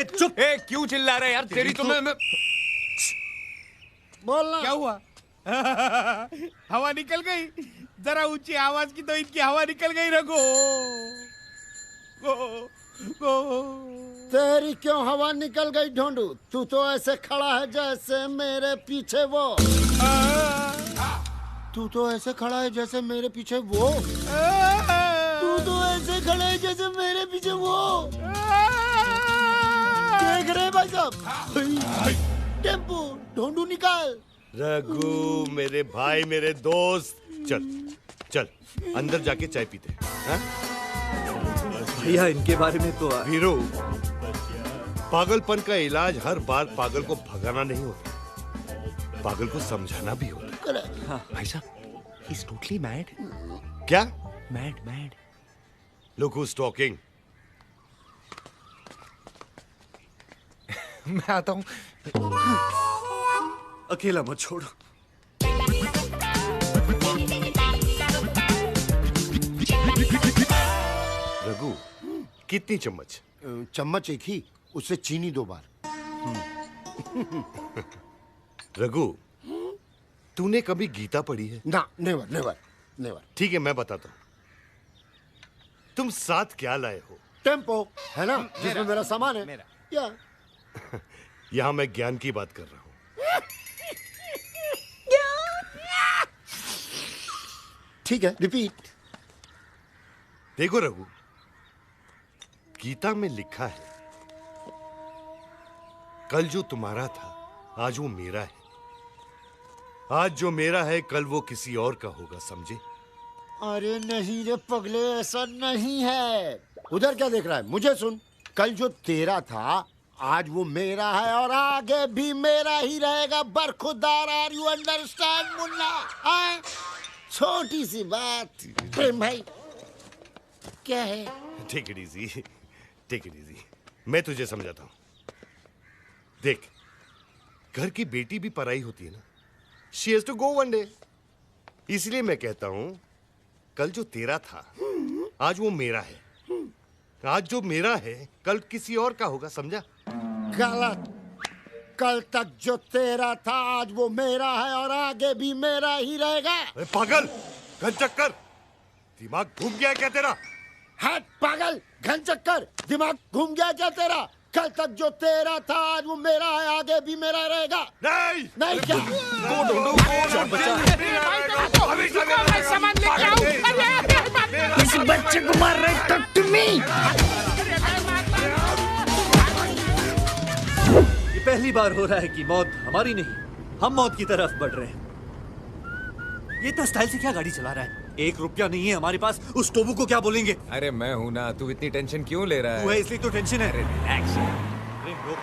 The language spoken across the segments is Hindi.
चुप। क्यों चिल्ला रहे यार? तेरी तो मैं बोलना। क्या हुआ? हवा निकल गई। जरा ऊंची आवाज की तो इनकी हवा निकल गई। रघु तेरी क्यों हवा निकल गई ढोंडू? तू तो ऐसे खड़ा है जैसे मेरे पीछे वो। तू तो ऐसे खड़ा है जैसे मेरे पीछे वो। तू तो ऐसे खड़ा है जैसे मेरे पीछे वो। देख रहे भाई साहब? टेम्पो ढोंडू निकाल। रघु मेरे भाई, मेरे दोस्त, चल चल अंदर जाके चाय पीते हैं। भैया इनके बारे में तो वीरू, पागलपन का इलाज हर बार पागल को भगाना नहीं होता, पागल को समझाना भी होता। हाँ। भाई साहब, ही इज टोटली मैड। क्या? मैड। Look who's talking. मैं आता हूँ। अकेला मत छोड़ो। रघु, कितनी चम्मच? चम्मच एक ही, उससे चीनी 2 बार। रघु, तूने कभी गीता पढ़ी है? ना, नेवर नेवर नेवर। ठीक है, मैं बताता हूँ। तुम साथ क्या लाए हो? टेम्पो है ना, जिसमें मेरा सामान है। मेरा। क्या? यहाँ मैं ज्ञान की बात कर रहा हूँ। ठीक है, रिपीट। देखो रघु, गीता में लिखा है, कल जो तुम्हारा था आज वो मेरा है, आज जो मेरा है कल वो किसी और का होगा, समझे? अरे नहीं रे पगले, ऐसा नहीं है। उधर क्या देख रहा है? मुझे सुन। कल जो तेरा था आज वो मेरा है और आगे भी मेरा ही रहेगा। बरखुरदार, आर यू अंडरस्टैंड मुन्ना? आए? छोटी सी बात। प्रेम भाई क्या है? Take it easy, take it easy. मैं तुझे समझाता हूं। देख, घर की बेटी भी पराई होती है ना। She has to go one day. इसलिए मैं कहता हूं, कल जो तेरा था आज वो मेरा है, आज जो मेरा है कल किसी और का होगा, समझा? गलत। कल तक जो तेरा था आज वो मेरा है और आगे भी मेरा ही रहेगा। अरे पागल, घन चक्कर, दिमाग घूम गया क्या तेरा? है पागल, घन चक्कर, दिमाग घूम गया क्या तेरा? कल तक जो तेरा था आज वो मेरा है, आगे भी मेरा रहेगा। नहीं नहीं क्या? इस बच्चे को मार रहे talk to me। ये पहली बार हो रहा है कि मौत हमारी नहीं, हम मौत की तरफ बढ़ रहे हैं। ये इतना स्टाइल से क्या गाड़ी चला रहा है? 1 रुपया नहीं है हमारे पास, उस टोबू को क्या बोलेंगे? अरे मैं हूं ना, तू इतनी टेंशन क्यों ले रहा तू है है? इसलिए तो टेंशन है। रिलैक्स। अरे रोक।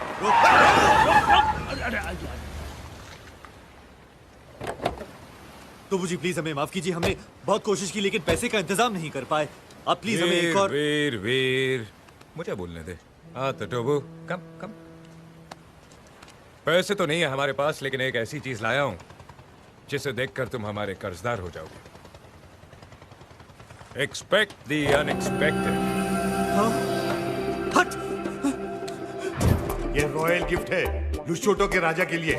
टोबू जी प्लीज हमें माफ कीजिए, हमने बहुत कोशिश की लेकिन पैसे का इंतजाम नहीं कर पाए। आप प्लीज हमें एक और। वीर, मुझे बोलने दे। हाँ तो टोबू, कम। पैसे तो नहीं है हमारे पास, लेकिन एक ऐसी चीज लाया हूं जिसे देखकर तुम हमारे कर्जदार हो जाओगे। Expect the unexpected. हट। ये रॉयल गिफ्ट है लुशोटो के राजा के लिए।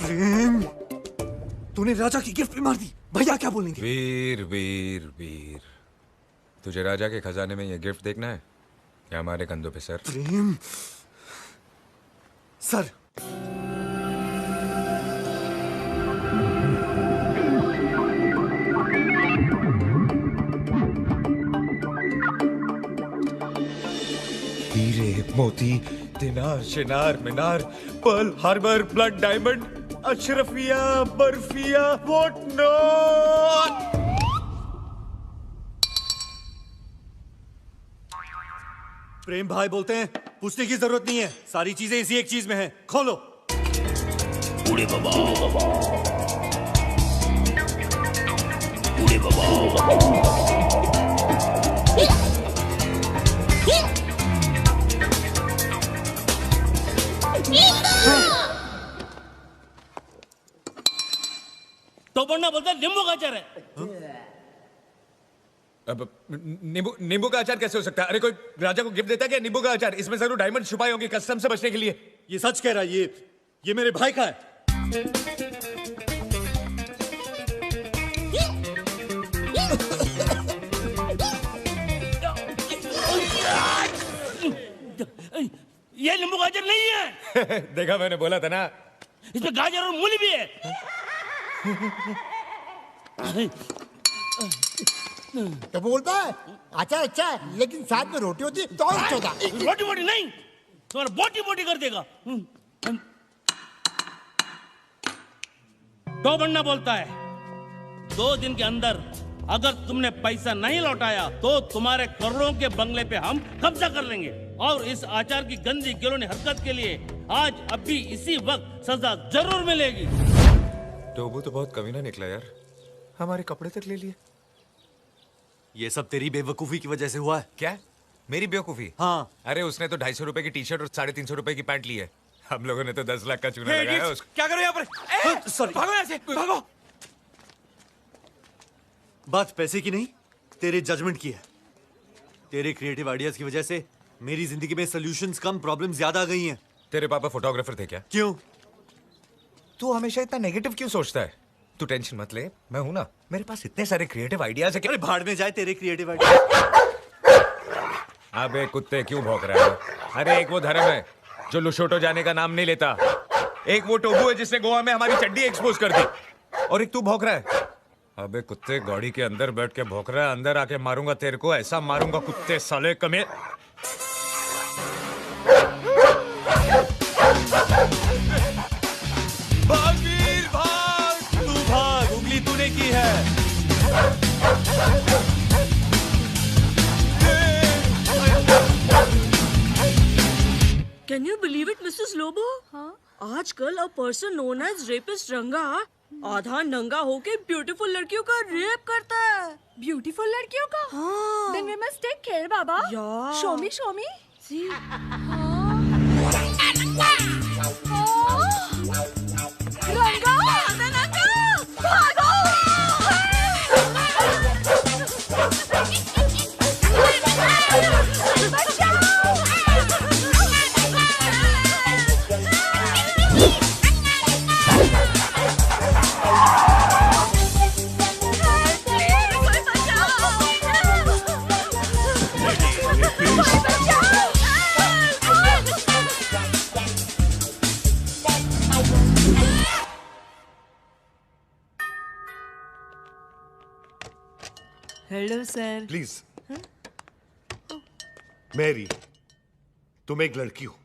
प्रेम, तूने राजा की गिफ्ट भी मार दी। भैया क्या बोलेंगे? वीर, तुझे राजा के खजाने में ये गिफ्ट देखना है या हमारे कंधों पे सर? प्रेम सर। हीरे मोती दिनार शिनार मीनार पर्ल हार्बर ब्लड डायमंड अशरफिया बर्फिया व्हाट नॉट। प्रेम भाई बोलते हैं पूछने की जरूरत नहीं है, सारी चीजें इसी एक चीज में है। खोलो। बूढ़े बाबा, बूढ़े बाबा। तो बनना बोलता नींबू गाजर है। अब नींबू नींबू का अचार कैसे हो सकता है? अरे कोई राजा को गिफ्ट देता है क्या नींबू का अचार? इसमें जरूर डायमंड छुपाए होंगे कस्टम से बचने के लिए। ये सच कह रहा है, ये मेरे भाई का है। ये नींबू गाजर नहीं है, देखा, मैंने बोला था ना। इसमें गाजर और मूली भी है। तो बोलता है अचार अच्छा है, लेकिन साथ में रोटी होती है तो और अच्छा होता। रोटी बोटी नहीं, तुम्हारा बोटी बोटी कर देगा। तो बनना बोलता है 2 दिन के अंदर अगर तुमने पैसा नहीं लौटाया तो तुम्हारे करोड़ों के बंगले पे हम कब्जा कर लेंगे, और इस आचार की गंदी गिलोनी हरकत के लिए आज अभी इसी वक्त सजा जरूर मिलेगी। टोबू तो बहुत कमीना निकला यार, हमारे कपड़े तक ले लिए। ये सब तेरी बेवकूफी की वजह से हुआ है। क्या? मेरी बेवकूफी? हाँ। अरे उसने तो 250 रुपए की टी शर्ट और 350 रुपए की पैंट ली है। हम लोगों ने तो 10 लाख का चूना लगाया है उसको। क्या करो यहाँ पर? सॉरी, भागो यहाँ से, भागो। बात पैसे की नहीं, तेरे जजमेंट की है। तेरे क्रिएटिव आइडियाज की वजह से मेरी जिंदगी में सॉल्यूशंस कम, प्रॉब्लम ज्यादा आ गई हैं। तेरे पापा फोटोग्राफर थे क्या? क्यों? तू हमेशा इतना नेगेटिव क्यों सोचता है? तू टेंशन मत ले, मैं हूं ना, मेरे पास इतने सारे क्रिएटिव आइडियाज है कि... अरे भाड़ में जाए तेरे क्रिएटिव आइडिया। अबे कुत्ते क्यों भौंक रहा है? अरे एक वो धर्म है जो लुशोटो जाने का नाम नहीं लेता, एक वो टोबू है जिसने गोवा में हमारी चड्डी एक्सपोज कर दी, और एक तू भौंक रहा है। अबे कुत्ते, गाड़ी के अंदर बैठ के भौंक रहा है, अंदर आके मारूंगा तेरे को, ऐसा मारूंगा कुत्ते साले कमे। भाग वीर भाग, तू भाग, उंगली तूने की है। Can you believe it, Mrs. Lobo? हाँ? आजकल a person known as rapist रंगा आधा नंगा होके ब्यूटीफुल लड़कियों का रेप करता है। ब्यूटीफुल लड़कियों का? हाँ। Then we must take care, Baba. Yeah. Show me, show me. See? रंगा, भागो! Hello sir. प्लीज। मैरी, तुम एक लड़की हो,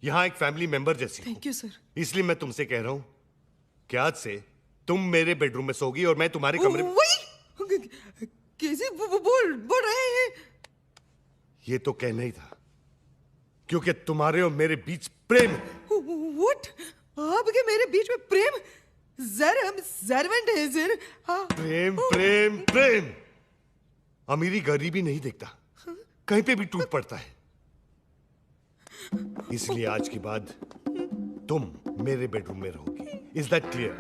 यहाँ एक फैमिली मेंबर जैसी हो। Thank you sir. इसलिए मैं तुमसे कह रहा हूँ कि आज से तुम मेरे बेडरूम में सोगी और मैं तुम्हारे कमरे में। कैसे बोल रहे हैं? ये तो कहना ही था, क्योंकि तुम्हारे और मेरे बीच प्रेम है। What? आपके मेरे बीच में प्रेम? सर हम सर्वेंट हैं सर। हाँ। प्रेम प्रेम प्रेम अमीरी गरीबी नहीं देखता, कहीं पे भी टूट पड़ता है। इसलिए आज के बाद तुम मेरे बेडरूम में रहोगी। Is that clear?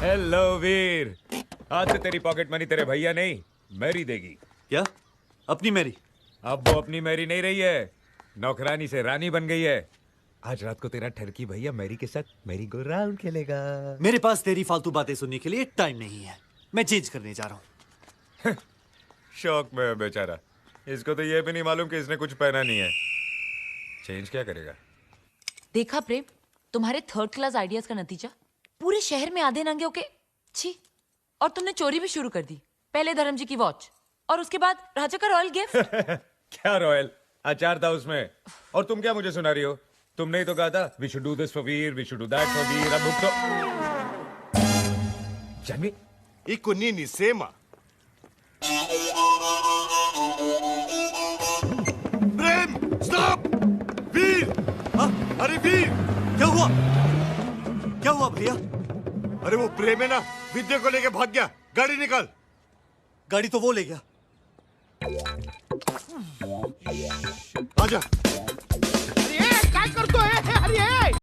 हेलो वीर, आज से तेरी पॉकेट मनी तेरे भैया नहीं मैरी देगी। क्या? अपनी मैरी? अब वो अपनी मैरी नहीं रही है, नौकरानी से रानी बन गई है। आज रात को तेरा ठरकी भैया मैरी के साथ मैरी गो राउंड खेलेगा। मेरे पास तेरी फालतू बातें सुनने के लिए टाइम नहीं है, मैं चेंज करने जा रहा हूँ। शौक में है बेचारा, इसको तो ये भी नहीं मालूम कि इसने कुछ पहना नहीं है। चेंज क्या करेगा? देखा प्रेम, तुम्हारे 3rd क्लास आइडियाज का नतीजा। पूरे शहर में आधे नंगे होके छी, और तुमने चोरी भी शुरू कर दी। पहले धर्म जी की वॉच और उसके बाद राजा का रॉयल गिफ्ट। क्या रॉयल? अचार था उसमें। और तुम क्या मुझे सुना रही हो? तुमने ही तो कहा था we should do this for Veer, we should do that for Veer. अब तो जानवी इकुनी सेमा प्रेम, स्टॉप! वीर! हाँ? अरे वीर! क्या हुआ? क्या हुआ भैया? अरे वो प्रेम है ना, विद्या को लेके भाग गया। गाड़ी निकाल। गाड़ी तो वो ले गया। आजा। अरे काय करतोय अरे